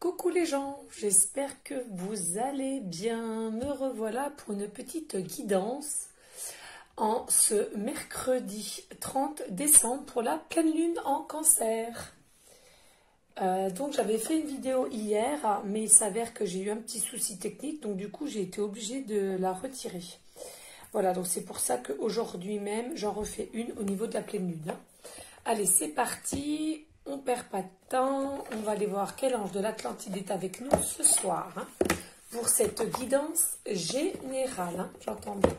Coucou les gens, j'espère que vous allez bien. Me revoilà pour une petite guidance en ce mercredi 30 décembre pour la pleine lune en Cancer. Donc j'avais fait une vidéo hier, mais il s'avère que j'ai eu un petit souci technique, donc du coup j'ai été obligée de la retirer. Voilà, donc c'est pour ça qu'aujourd'hui même j'en refais une au niveau de la pleine lune. Allez, c'est parti. On perd pas de temps, on va aller voir quel ange de l'Atlantide est avec nous ce soir pour cette guidance générale. J'entends bien.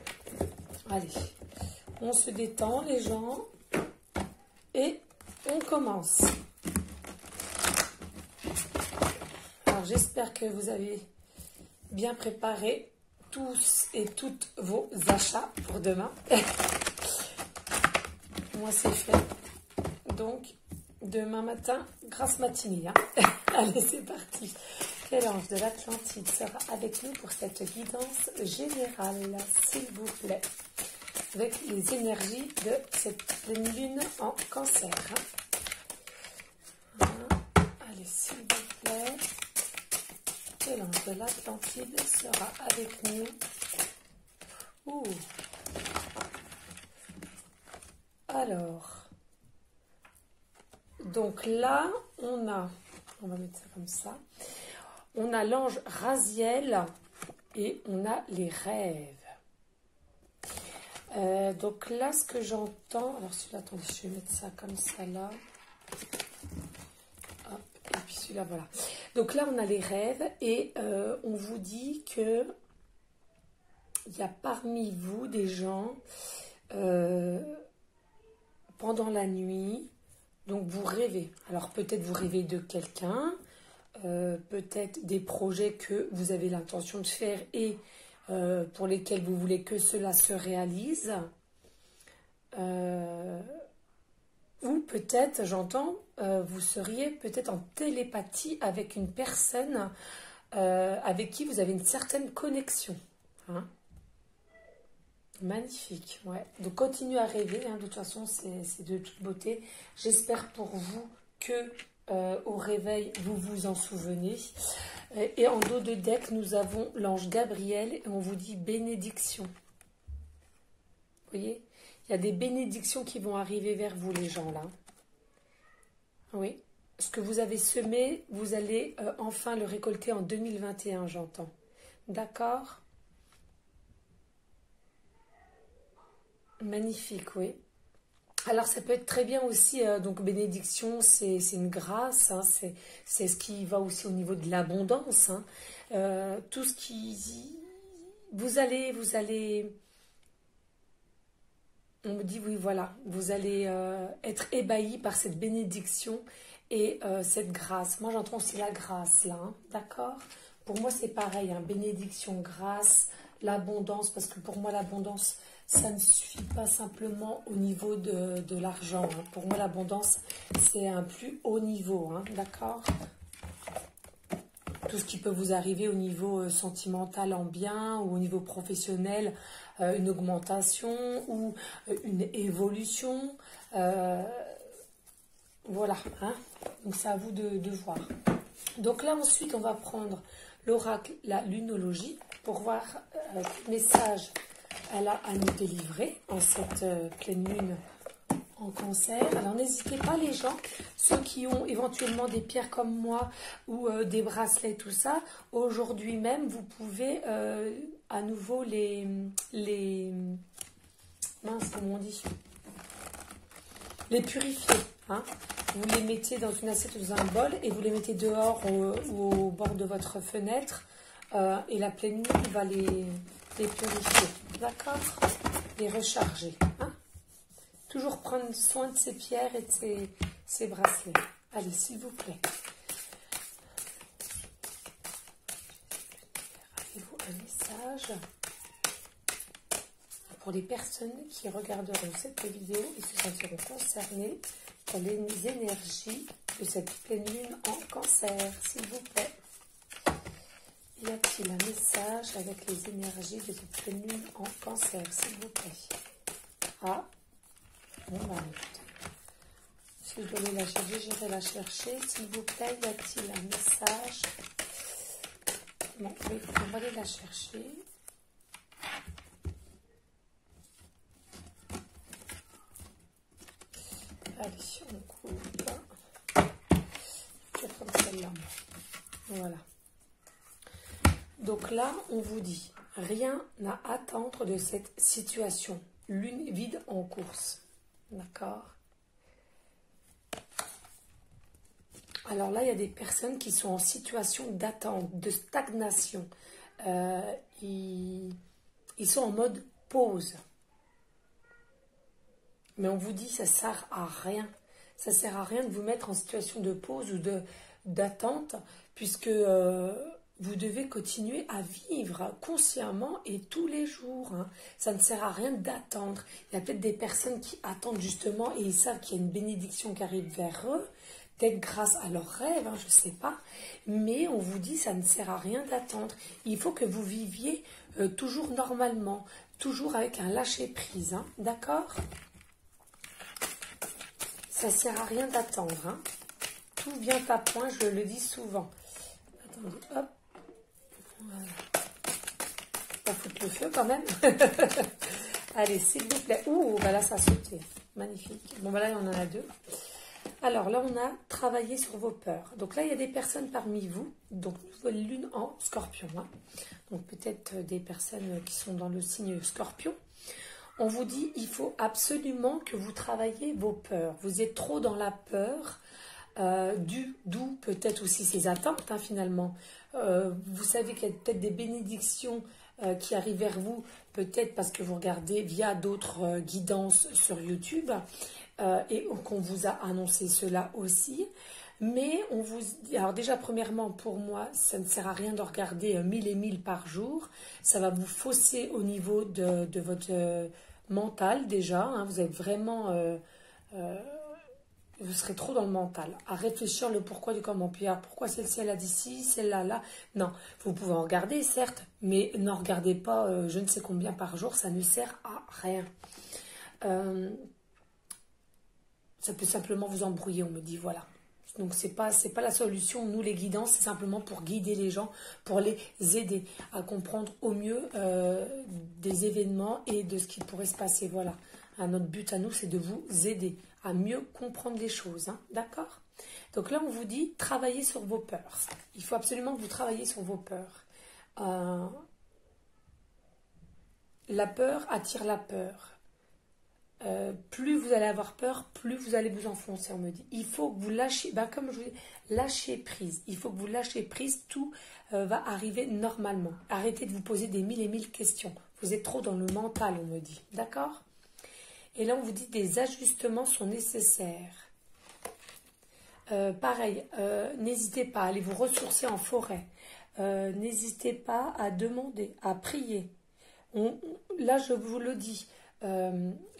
Allez, on se détend les gens et on commence. Alors j'espère que vous avez bien préparé tous et toutes vos achats pour demain. Moi c'est fait, donc demain matin, grasse matinée. Allez, c'est parti. Quel ange de l'Atlantide sera avec nous pour cette guidance générale, s'il vous plaît, avec les énergies de cette pleine lune en Cancer. Allez, s'il vous plaît. Quel ange de l'Atlantide sera avec nous? Alors... Donc là, on va mettre ça comme ça, on a l'ange Raziel et on a les rêves. Donc là, ce que j'entends, alors celui-là, attendez, je vais mettre ça comme ça là. Hop, et puis celui-là, voilà. Donc là, on a les rêves et on vous dit que il y a parmi vous des gens pendant la nuit. Donc vous rêvez, alors peut-être vous rêvez de quelqu'un, peut-être des projets que vous avez l'intention de faire et pour lesquels vous voulez que cela se réalise. Ou peut-être, j'entends, vous seriez peut-être en télépathie avec une personne avec qui vous avez une certaine connexion. Magnifique, ouais. Donc continuez à rêver, de toute façon c'est de toute beauté. J'espère pour vous que au réveil vous vous en souvenez. Et en dos de deck nous avons l'ange Gabriel et on vous dit bénédiction. Vous voyez, il y a des bénédictions qui vont arriver vers vous les gens là. Oui, ce que vous avez semé, vous allez enfin le récolter en 2021, j'entends. D'accord ? Magnifique, oui. Alors ça peut être très bien aussi, donc bénédiction, c'est une grâce, c'est ce qui va aussi au niveau de l'abondance. Tout ce qui... Vous allez, on me dit, oui, voilà, vous allez être ébahi par cette bénédiction et cette grâce. Moi j'entends aussi la grâce là, d'accord? Pour moi c'est pareil, bénédiction, grâce, l'abondance, parce que pour moi l'abondance... Ça ne suffit pas simplement au niveau de l'argent. Pour moi, l'abondance, c'est un plus haut niveau, d'accord? Tout ce qui peut vous arriver au niveau sentimental en bien ou au niveau professionnel, une augmentation ou une évolution. Voilà, donc c'est à vous de voir. Donc là, ensuite, on va prendre l'oracle, la lunologie, pour voir quel message elle a à nous délivrer en cette pleine lune en Cancer. Alors n'hésitez pas les gens, ceux qui ont éventuellement des pierres comme moi ou des bracelets, tout ça, aujourd'hui même vous pouvez à nouveau les mince, comment on dit, les purifier. Vous les mettez dans une assiette ou dans un bol et vous les mettez dehors ou au bord de votre fenêtre et la pleine lune va les purifier, d'accord? Les recharger. Toujours prendre soin de ses pierres et de ses bracelets. Allez, s'il vous plaît. Avez-vous un message pour les personnes qui regarderont cette vidéo et se sentiront concernées par les énergies de cette pleine lune en Cancer, s'il vous plaît? Y a-t-il un message avec les énergies de cette pleine lune en Cancer, s'il vous plaît? Bon, bah écoutez, Si je dois aller la chercher, j'irai la chercher. S'il vous plaît, y a-t-il un message? Bon, oui, on va aller la chercher. Allez, on coupe. C'est comme celle-là. Voilà. Donc là, on vous dit, rien à attendre de cette situation. Lune vide en course. D'accord? Alors là, il y a des personnes qui sont en situation d'attente, de stagnation. Ils sont en mode pause. Mais on vous dit, ça ne sert à rien. Ça ne sert à rien de vous mettre en situation de pause ou d'attente, puisque vous devez continuer à vivre consciemment et tous les jours. Hein. Ça ne sert à rien d'attendre. Il y a peut-être des personnes qui attendent justement et ils savent qu'il y a une bénédiction qui arrive vers eux, peut-être grâce à leurs rêves, hein, je ne sais pas. Mais on vous dit, ça ne sert à rien d'attendre. Il faut que vous viviez toujours normalement, toujours avec un lâcher-prise. Hein, d'accord ? Ça ne sert à rien d'attendre. Hein. Tout vient à point, je le dis souvent. Attendez, hop. Voilà. Pas foutre le feu quand même. Allez, s'il vous plaît. Ouh, bah là, ça a sauté. Magnifique. Bon, bah là, on en a deux. Alors là, on a travaillé sur vos peurs. Donc là, il y a des personnes parmi vous. Donc, nouvelle lune en scorpion. Hein. Donc, peut-être des personnes qui sont dans le signe scorpion. On vous dit, il faut absolument que vous travaillez vos peurs. Vous êtes trop dans la peur, d'où peut-être aussi ces attentes, hein, finalement. Vous savez qu'il y a peut-être des bénédictions qui arrivent vers vous, peut-être parce que vous regardez via d'autres guidances sur YouTube, et qu'on vous a annoncé cela aussi. Mais on vous dit, alors déjà premièrement pour moi, ça ne sert à rien de regarder 1000 et 1000 par jour. Ça va vous fausser au niveau de votre mental déjà. Hein. Vous êtes vraiment, vous serez trop dans le mental. À réfléchir le pourquoi du comment. Puis pourquoi celle-ci elle a dit ci, celle-là là. Non, vous pouvez en regarder certes, mais n'en regardez pas je ne sais combien par jour. Ça ne sert à rien. Ça peut simplement vous embrouiller. On me dit voilà. Donc, c'est pas la solution. Nous, les guidances, c'est simplement pour guider les gens, pour les aider à comprendre au mieux des événements et de ce qui pourrait se passer. Voilà. Notre but à nous, c'est de vous aider à mieux comprendre les choses. Hein. D'accord? Donc là, on vous dit, travaillez sur vos peurs. Il faut absolument que vous travailliez sur vos peurs. La peur attire la peur. Plus vous allez avoir peur, plus vous allez vous enfoncer, on me dit. Il faut que vous lâchez, comme je vous dis, lâchez prise. Il faut que vous lâchez prise, tout va arriver normalement. Arrêtez de vous poser des 1000 et 1000 questions. Vous êtes trop dans le mental, on me dit. D'accord? Et là, on vous dit des ajustements sont nécessaires. Pareil, n'hésitez pas à aller vous ressourcer en forêt. N'hésitez pas à demander, à prier. Là, je vous le dis.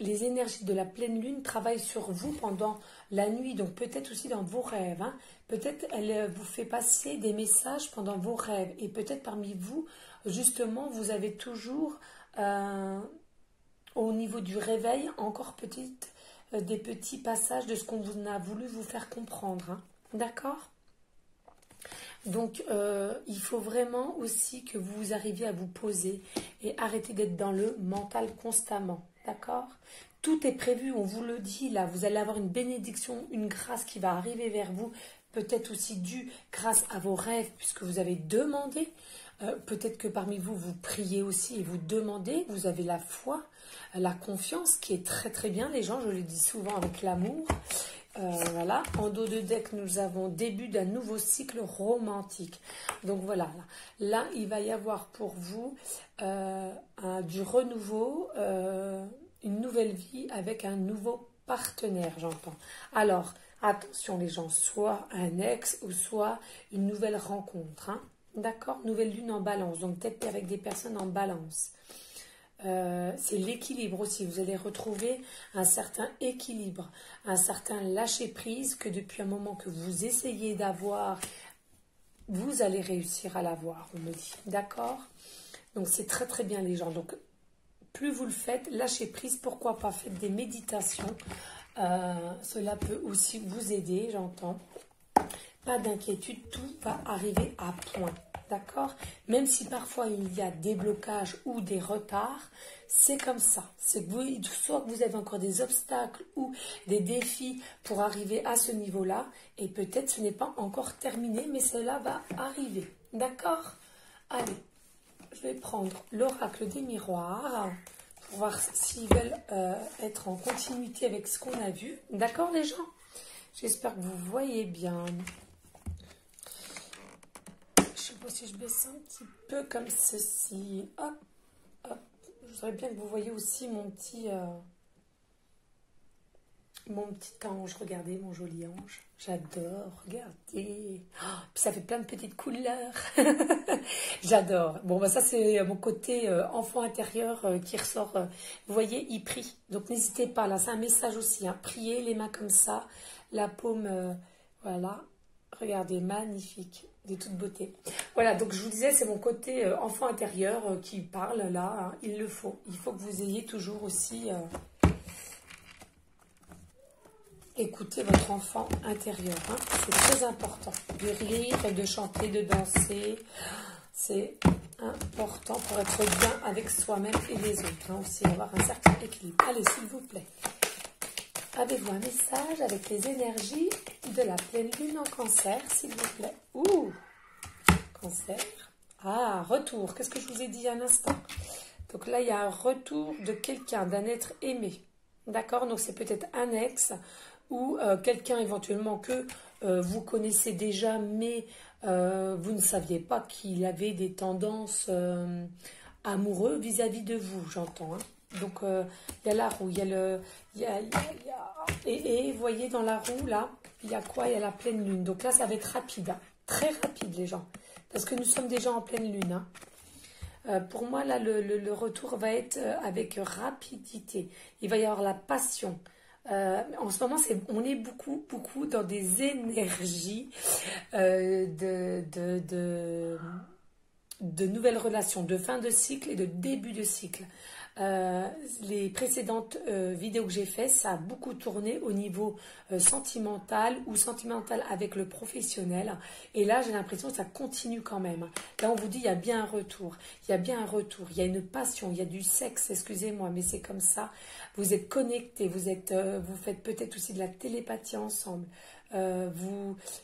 Les énergies de la pleine lune travaillent sur vous pendant la nuit, donc peut-être aussi dans vos rêves. Hein. Peut-être elle vous fait passer des messages pendant vos rêves. Et peut-être parmi vous, justement, vous avez toujours, au niveau du réveil, encore peut-être des petits passages de ce qu'on a voulu vous faire comprendre. Hein. D'accord ? Donc, il faut vraiment aussi que vous arriviez à vous poser et arrêter d'être dans le mental constamment. D'accord? Tout est prévu, on vous le dit là. Vous allez avoir une bénédiction, une grâce qui va arriver vers vous. Peut-être aussi due grâce à vos rêves puisque vous avez demandé. Peut-être que parmi vous, vous priez aussi et vous demandez. Vous avez la foi, la confiance qui est très très bien. Les gens, je le dis souvent avec l'amour. Voilà, en dos de deck, nous avons début d'un nouveau cycle romantique. Donc voilà, là il va y avoir pour vous du renouveau, une nouvelle vie avec un nouveau partenaire, j'entends. Alors, attention les gens, soit un ex ou soit une nouvelle rencontre. Hein. D'accord? Nouvelle lune en balance, donc peut-être avec des personnes en balance. C'est l'équilibre aussi. Vous allez retrouver un certain équilibre, un certain lâcher-prise que depuis un moment que vous essayez d'avoir, vous allez réussir à l'avoir, on me dit. D'accord? Donc c'est très très bien les gens. Donc plus vous le faites, lâchez prise, pourquoi pas, faites des méditations Cela peut aussi vous aider, j'entends. Pas d'inquiétude, tout va arriver à point. D'accord? Même si parfois il y a des blocages ou des retards, c'est comme ça. C'est que vous, soit que vous avez encore des obstacles ou des défis pour arriver à ce niveau-là, et peut-être ce n'est pas encore terminé, mais cela va arriver. D'accord? Allez, je vais prendre l'oracle des miroirs pour voir s'ils veulent être en continuité avec ce qu'on a vu. D'accord les gens? J'espère que vous voyez bien. Je sais pas si je baisse un petit peu comme ceci. Hop, hop. Je voudrais bien que vous voyez aussi mon petit ange. Regardez mon joli ange. J'adore. Regardez. Oh, puis ça fait plein de petites couleurs. J'adore. Bon, bah ça c'est mon côté enfant intérieur qui ressort. Vous voyez, il prie. Donc n'hésitez pas. Là, c'est un message aussi. Hein. Priez les mains comme ça. La paume, voilà. Regardez, magnifique. De toute beauté. Voilà, donc je vous disais, c'est mon côté enfant intérieur qui parle là. Hein, il le faut. Il faut que vous ayez toujours aussi écouter votre enfant intérieur. Hein, c'est très important. De rire, de chanter, de danser. C'est important pour être bien avec soi-même et les autres. Hein, aussi avoir un certain équilibre. Allez, s'il vous plaît. Avez-vous un message avec les énergies de la pleine lune en cancer, s'il vous plaît? Ouh, cancer. Ah, retour. Qu'est-ce que je vous ai dit il y a un instant? Donc là, il y a un retour de quelqu'un, d'un être aimé. D'accord? Donc c'est peut-être un ex ou quelqu'un éventuellement que vous connaissez déjà, mais vous ne saviez pas qu'il avait des tendances amoureuses vis-à-vis de vous, j'entends. Hein. Donc, il y a la roue, il y a le... Et vous voyez, dans la roue, là, il y a quoi? Il y a la pleine lune. Donc là, ça va être rapide. Hein. Très rapide, les gens. Parce que nous sommes déjà en pleine lune. Hein. Pour moi, là, le retour va être avec rapidité. Il va y avoir la passion. En ce moment, on est beaucoup dans des énergies de nouvelles relations, de fin de cycle et de début de cycle. Les précédentes vidéos que j'ai faites, ça a beaucoup tourné au niveau sentimental ou sentimental avec le professionnel. Et là, j'ai l'impression que ça continue quand même. Là, on vous dit, il y a bien un retour. Il y a bien un retour. Il y a une passion, il y a du sexe, excusez-moi, mais c'est comme ça. Vous êtes connectés, vous faites peut-être aussi de la télépathie ensemble.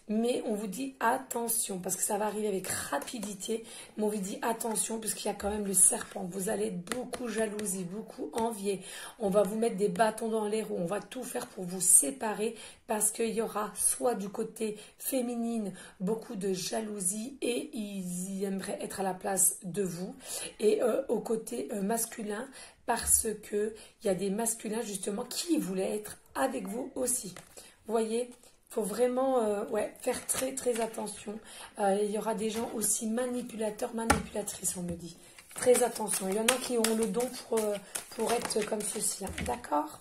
Mais on vous dit attention parce que ça va arriver avec rapidité, mais on vous dit attention parce qu'il y a quand même le serpent, vous allez être beaucoup jalousie, beaucoup envier, on va vous mettre des bâtons dans les roues, on va tout faire pour vous séparer parce qu'il y aura soit du côté féminine beaucoup de jalousie et ils aimeraient être à la place de vous et au côté masculin parce que il y a des masculins justement qui voulaient être avec vous aussi, vous voyez. Il faut vraiment faire très attention. Il y aura des gens aussi manipulateurs, manipulatrices, on me dit. Très attention. Il y en a qui ont le don pour être comme ceci. Hein. D'accord?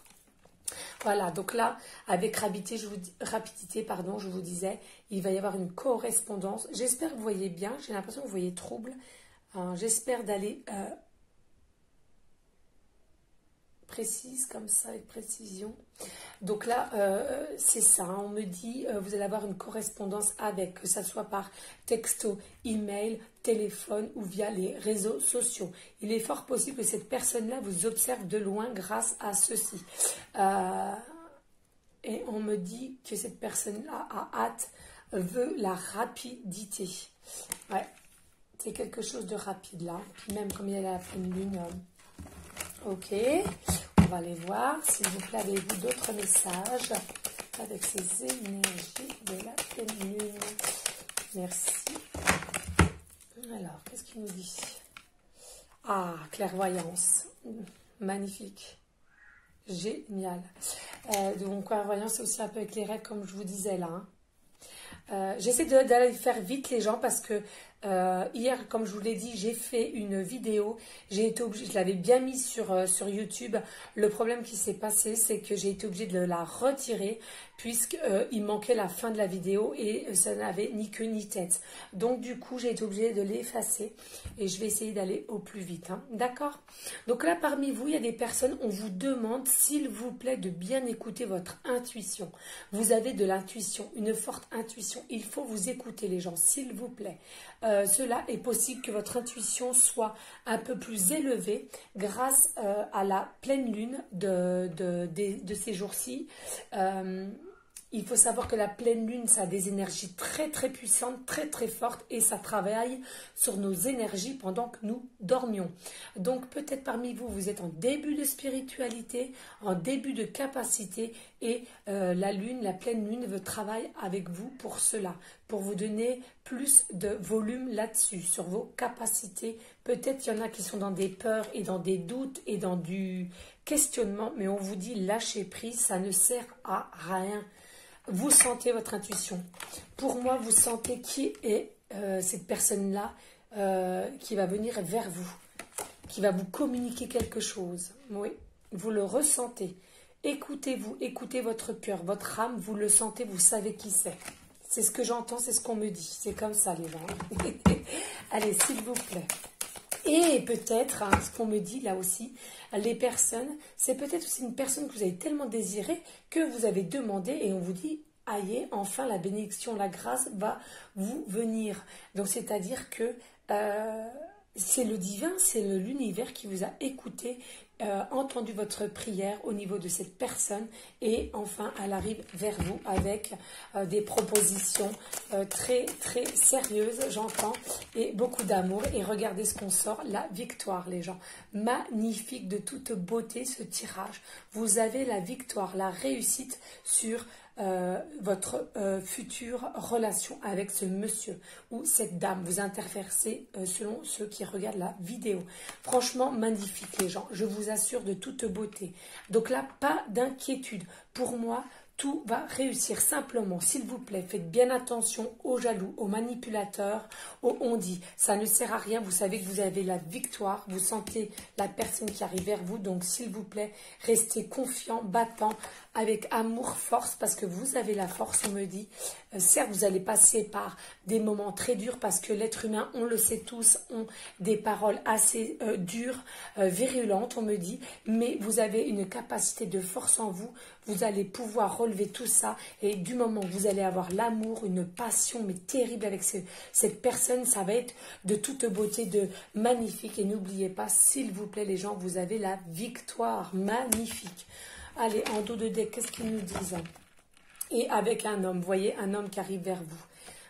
Voilà, donc là, avec rapidité, je vous disais, il va y avoir une correspondance. J'espère que vous voyez bien. J'ai l'impression que vous voyez trouble. J'espère d'aller... précise comme ça avec précision. Donc là c'est ça, hein, on me dit vous allez avoir une correspondance avec, que ça soit par texto, email, téléphone ou via les réseaux sociaux. Il est fort possible que cette personne-là vous observe de loin grâce à ceci. Et on me dit que cette personne-là a hâte, veut la rapidité. Ouais, c'est quelque chose de rapide là. Puis même comme il y a la pleine lune... Ok, on va aller voir. S'il vous plaît, avez-vous d'autres messages avec ces énergies de la pleine lune? Merci. Alors, qu'est-ce qu'il nous dit? Ah, clairvoyance. Magnifique. Génial. Donc, clairvoyance, c'est aussi un peu avec les règles, comme je vous disais là. Hein. J'essaie d'aller faire vite les gens parce que Hier, comme je vous l'ai dit, j'ai fait une vidéo. J'ai été obligée, je l'avais bien mise sur YouTube. Le problème qui s'est passé, c'est que j'ai été obligée de la retirer puisqu'il manquait la fin de la vidéo et ça n'avait ni queue ni tête. Donc du coup, j'ai été obligée de l'effacer et je vais essayer d'aller au plus vite. Hein. D'accord? Donc là, parmi vous, il y a des personnes, on vous demande, s'il vous plaît, de bien écouter votre intuition. Vous avez de l'intuition, une forte intuition. Il faut vous écouter, les gens, s'il vous plaît. Cela est possible que votre intuition soit un peu plus élevée grâce à la pleine lune de ces jours-ci. Il faut savoir que la pleine lune, ça a des énergies très très puissantes, très très fortes et ça travaille sur nos énergies pendant que nous dormions. Donc peut-être parmi vous, vous êtes en début de spiritualité, en début de capacité et la lune, la pleine lune veut travailler avec vous pour cela, pour vous donner plus de volume là-dessus, sur vos capacités. Peut-être qu'il y en a qui sont dans des peurs et dans des doutes et dans du questionnement, mais on vous dit lâchez prise, ça ne sert à rien. Vous sentez votre intuition. Pour moi, vous sentez qui est cette personne-là qui va venir vers vous, qui va vous communiquer quelque chose. Oui, vous le ressentez. Écoutez-vous, écoutez votre cœur, votre âme, vous le sentez, vous savez qui c'est. C'est ce que j'entends, c'est ce qu'on me dit. C'est comme ça, les gens. Allez, s'il vous plaît. Et peut-être, hein, ce qu'on me dit là aussi, les personnes, c'est peut-être aussi une personne que vous avez tellement désirée que vous avez demandé et on vous dit, aïe, enfin la bénédiction, la grâce va vous venir. Donc c'est-à-dire que c'est le divin, c'est l'univers qui vous a écouté, entendu votre prière au niveau de cette personne et enfin elle arrive vers vous avec des propositions très très sérieuses, j'entends, et beaucoup d'amour. Et regardez ce qu'on sort, la victoire, les gens. Magnifique, de toute beauté ce tirage. Vous avez la victoire, la réussite sur votre future relation avec ce monsieur ou cette dame. Vous interversez selon ceux qui regardent la vidéo. Franchement, magnifique, les gens. Je vous assure, de toute beauté. Donc là, pas d'inquiétude. Pour moi, tout va réussir. Simplement, s'il vous plaît, faites bien attention aux jaloux, aux manipulateurs, aux on-dit. Ça ne sert à rien. Vous savez que vous avez la victoire. Vous sentez la personne qui arrive vers vous. Donc, s'il vous plaît, restez confiant, battant, avec amour, force, parce que vous avez la force, on me dit. Certes, vous allez passer par des moments très durs, parce que l'être humain, on le sait tous, ont des paroles assez dures, virulentes, on me dit. Mais vous avez une capacité de force en vous. Vous allez pouvoir relever tout ça. Et du moment où vous allez avoir l'amour, une passion, mais terrible avec cette personne, ça va être de toute beauté, de magnifique. Et n'oubliez pas, s'il vous plaît, les gens, vous avez la victoire. Magnifique. Allez, en dos de deck, qu'est-ce qu'ils nous disent? Et avec un homme, vous voyez, un homme qui arrive vers vous.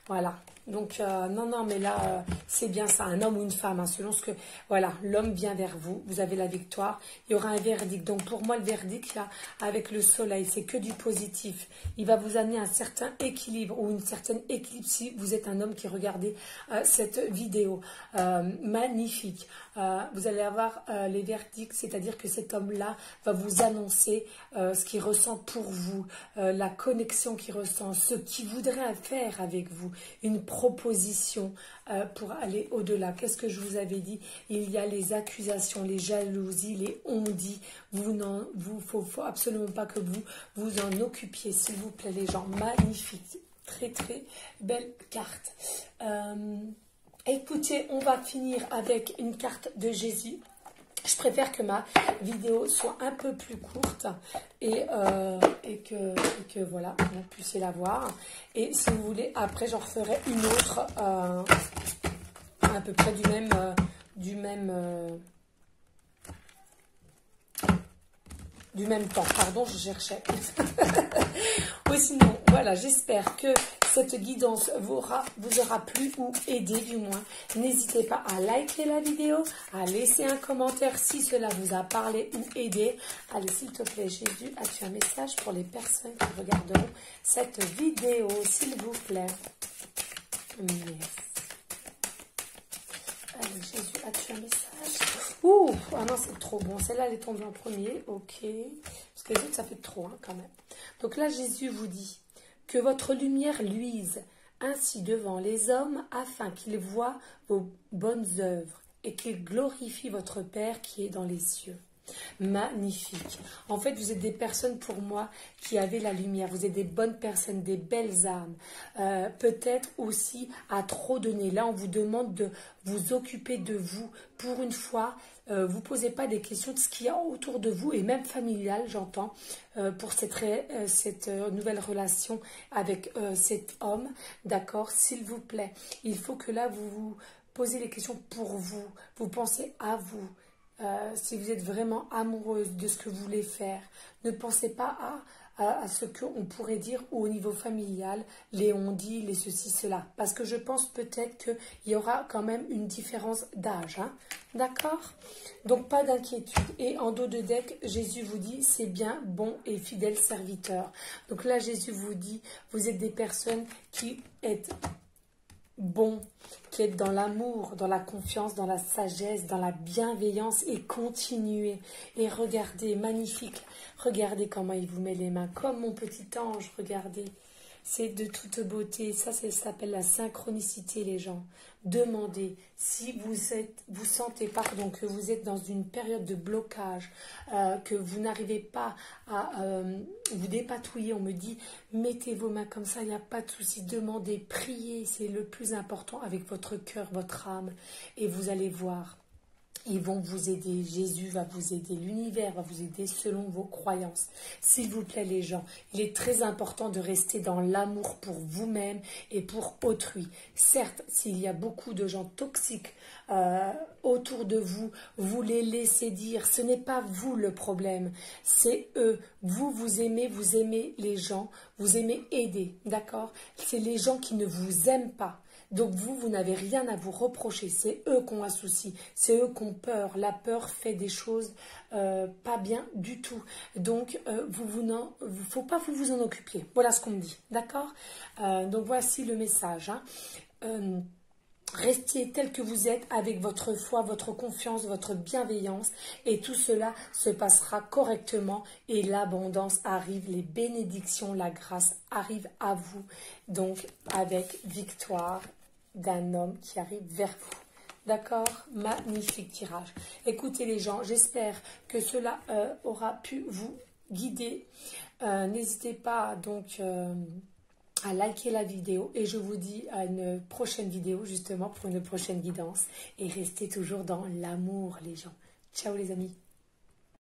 Voilà. Donc, non, mais là, c'est bien ça, un homme ou une femme, hein, selon ce que... Voilà, l'homme vient vers vous, vous avez la victoire, il y aura un verdict. Donc, pour moi, le verdict, là, avec le soleil, c'est que du positif. Il va vous amener un certain équilibre ou une certaine équilibre si vous êtes un homme qui regardez cette vidéo. Magnifique. Vous allez avoir les verdicts, c'est-à-dire que cet homme-là va vous annoncer ce qu'il ressent pour vous, la connexion qu'il ressent, ce qu'il voudrait faire avec vous, une proposition pour aller au-delà. Qu'est-ce que je vous avais dit? Il y a les accusations, les jalousies, les on-dit. Faut absolument pas que vous vous en occupiez, s'il vous plaît, les gens. Magnifique. Très, très belle carte. Écoutez, on va finir avec une carte de Jésus. Je préfère que ma vidéo soit un peu plus courte et que voilà, vous puissiez la voir. Et si vous voulez, après j'en referai une autre à peu près du même temps. Pardon, je cherchais. Oui, sinon, voilà, j'espère que cette guidance vous aura plu ou aidé du moins. N'hésitez pas à liker la vidéo, à laisser un commentaire si cela vous a parlé ou aidé. Allez, s'il te plaît, Jésus, as-tu un message pour les personnes qui regarderont cette vidéo, s'il vous plaît? Yes. Allez, Jésus, as-tu un message? Ouh, ah non, c'est trop bon. Celle-là, elle est tombée en premier. Ok. Parce que les autres, ça fait trop, hein, quand même. Donc là, Jésus vous dit que votre lumière luise ainsi devant les hommes, afin qu'ils voient vos bonnes œuvres et qu'ils glorifient votre Père qui est dans les cieux. Magnifique. En fait, vous êtes des personnes pour moi qui avez la lumière. Vous êtes des bonnes personnes, des belles âmes. Peut-être aussi à trop donner. Là, on vous demande de vous occuper de vous. Pour une fois, vous posez pas des questions de ce qu'il y a autour de vous, et même familial, j'entends, pour cette nouvelle relation avec cet homme. D'accord, s'il vous plaît. Il faut que là, vous vous posez les questions pour vous. Vous pensez à vous. Si vous êtes vraiment amoureuse de ce que vous voulez faire, ne pensez pas à ce qu'on pourrait dire au niveau familial, les on-dit, les ceci, cela. Parce que je pense peut-être qu'il y aura quand même une différence d'âge. Hein. D'accord? Donc pas d'inquiétude. Et en dos de deck, Jésus vous dit, c'est bien, bon et fidèle serviteur. Donc là, Jésus vous dit, vous êtes des personnes qui êtes bon, qui est dans l'amour, dans la confiance, dans la sagesse, dans la bienveillance, et continuez. Et regardez, magnifique, regardez comment il vous met les mains, comme mon petit ange, regardez. C'est de toute beauté, ça s'appelle la synchronicité, les gens. Demandez, si vous sentez que vous êtes dans une période de blocage, que vous n'arrivez pas à vous dépatouiller, on me dit, mettez vos mains comme ça, il n'y a pas de souci, demandez, priez, c'est le plus important, avec votre cœur, votre âme, et vous allez voir. Ils vont vous aider, Jésus va vous aider, l'univers va vous aider selon vos croyances. S'il vous plaît les gens, il est très important de rester dans l'amour pour vous-même et pour autrui. Certes, s'il y a beaucoup de gens toxiques autour de vous, vous les laissez dire, ce n'est pas vous le problème, c'est eux. Vous aimez les gens, vous aimez aider, d'accord? C'est les gens qui ne vous aiment pas. Donc vous n'avez rien à vous reprocher, c'est eux qui ont un souci, c'est eux qui ont peur. La peur fait des choses pas bien du tout. Donc faut pas que vous vous en occupiez. Voilà ce qu'on me dit, d'accord? Donc voici le message. Hein. Restez tel que vous êtes avec votre foi, votre confiance, votre bienveillance, et tout cela se passera correctement et l'abondance arrive, les bénédictions, la grâce arrive à vous, donc avec victoire d'un homme qui arrive vers vous. D'accord? Magnifique tirage. Écoutez les gens, j'espère que cela aura pu vous guider. N'hésitez pas donc à liker la vidéo, et je vous dis à une prochaine vidéo justement pour une prochaine guidance, et restez toujours dans l'amour les gens. Ciao les amis.